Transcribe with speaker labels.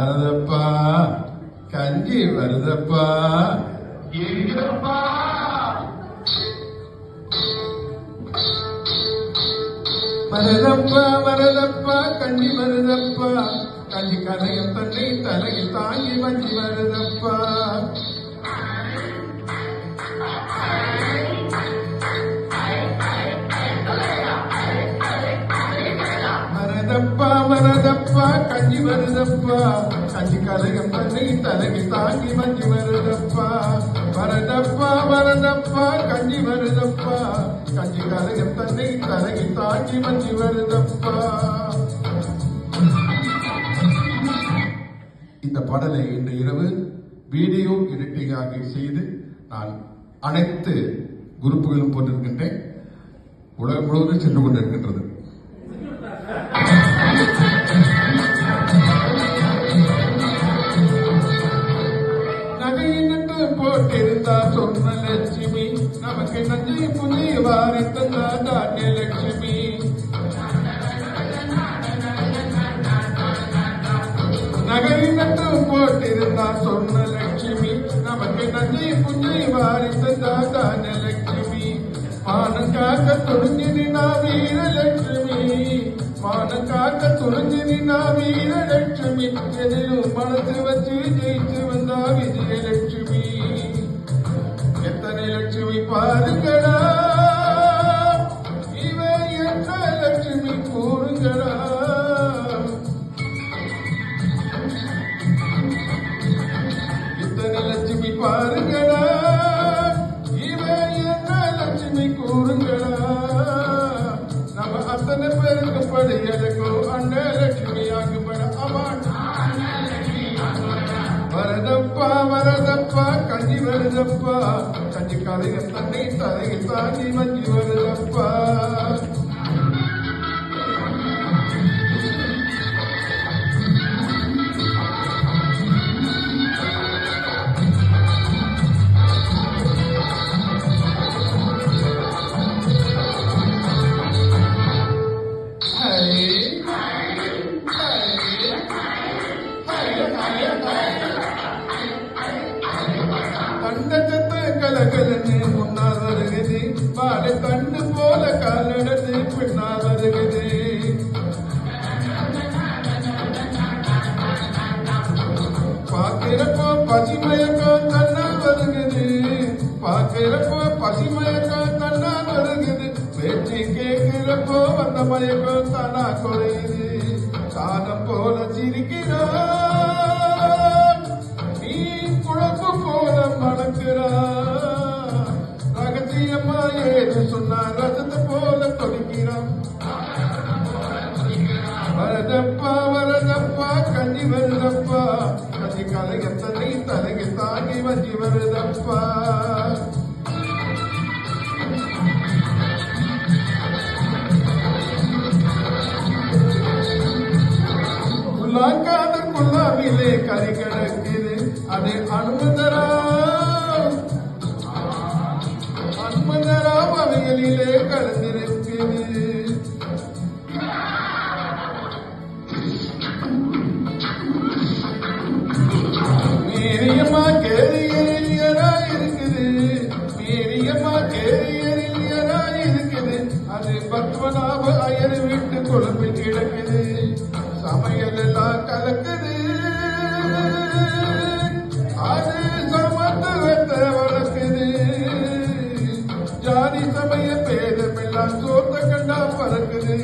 Speaker 1: வருதப்பா கஞ்சி வருதப்பா
Speaker 2: எங்கப்பா
Speaker 1: வரதப்பா வரதப்பா கஞ்சி வருதப்பா கஞ்சி கதையும் தன்னை தலையில் தாங்கி வஞ்சி வருதப்பா வரதப்பா வரதப்பா கஞ்சி வருதப்பா கஞ்சி கதையும் தன்னை தலையில் தாங்கி வஞ்சி வருதப்பா வரதப்பா வரதப்பா கஞ்சி வருதப்பா கஞ்சி கதையும் தன்னை தலையில் தாங்கி வஞ்சி வருதப்பா. இந்த பாடலை இன்று இரவு வீடியோ எடிட்டிங்காக செய்து நான் அனைத்து குரூப்புகளும் போட்டிருக்கின்றேன். உலகம் முழுவதும் சென்று கொண்டிருக்கின்றது. நகையினத்து போட்டிருந்தா சொன்ன லட்சுமி நமக்கு நன்றி புலி வாரத்தா தானிய லட்சுமி நகையினத்து போட்டிருந்தா சொன்ன லட்சுமி நமக்கு நன்றி புலி வாரத்தா தானிய லட்சுமி மானக்காக்க துணிஞ்சினா வீரலட்சுமி மானக்காக்க துணிஞ்சினா வீரலட்சுமி எதிலும் மனசு வச்சு ஜெயிச்சு வந்தா விஜயலட்சுமி எத்தனை லட்சுமி பாருங்களா இவ என்ன லட்சுமி கூறுங்களா எத்தனை லட்சுமி பாருங்களா இவ என்ன லட்சுமி கூறுங்களா நம்ம அத்தனை பேருக்கு படிகளுக்கும் அண்ணன் லட்சுமி ஆகுபட அவான் வரதப்பா வரதப்பா கஞ்சி வருதப்பா கஞ்சி கதைகள் தன்னை தலையில் தாங்கி வஞ்சி வருதப்பா. கண்டத்தை கலகலன்னு முன்னால் வருகுது பாலை கண்ணு போல காலடத்து பின்னால் வருகுது பார்க்கிறப்போ பசிமயக்கம் தன்னால் வருகுது பார்க்கிறப்போ பசிமயக்கம் தன்னால் வருகுது பேச்சு கேட்கிறப்போ வந்த மயக்கம் தானா குறையுது காலம் போல சிரிக்கிறோம் குழப்பு போல மணக்கிறா ரகசியமா ஏது சொன்னா ரசத்தை போல கொதிக்கிறான் வரதப்பா வரதப்பா கஞ்சி வருதப்பா கஞ்சி கலைய தன்னை தலையை தாங்கி வஞ்சி வருதப்பா. குல்லாக்காத குல்லாவிலே கறி கிடக்குது அது அனுமதராம் அவைகளிலே கலந்திருக்குது மீறியம்மா கேரியரா இருக்குது மீறியம்மா கேரியரா இருக்குது அது பத்மநாப அயர் வீட்டு குழம்பில் கிடக்குது சமையல் எல்லாம் கலக்குது அது சமத்துவத்தை வளர்க்குது ஜாதி சமய பேதமெல்லாம் சோத்த கண்டா பறக்குது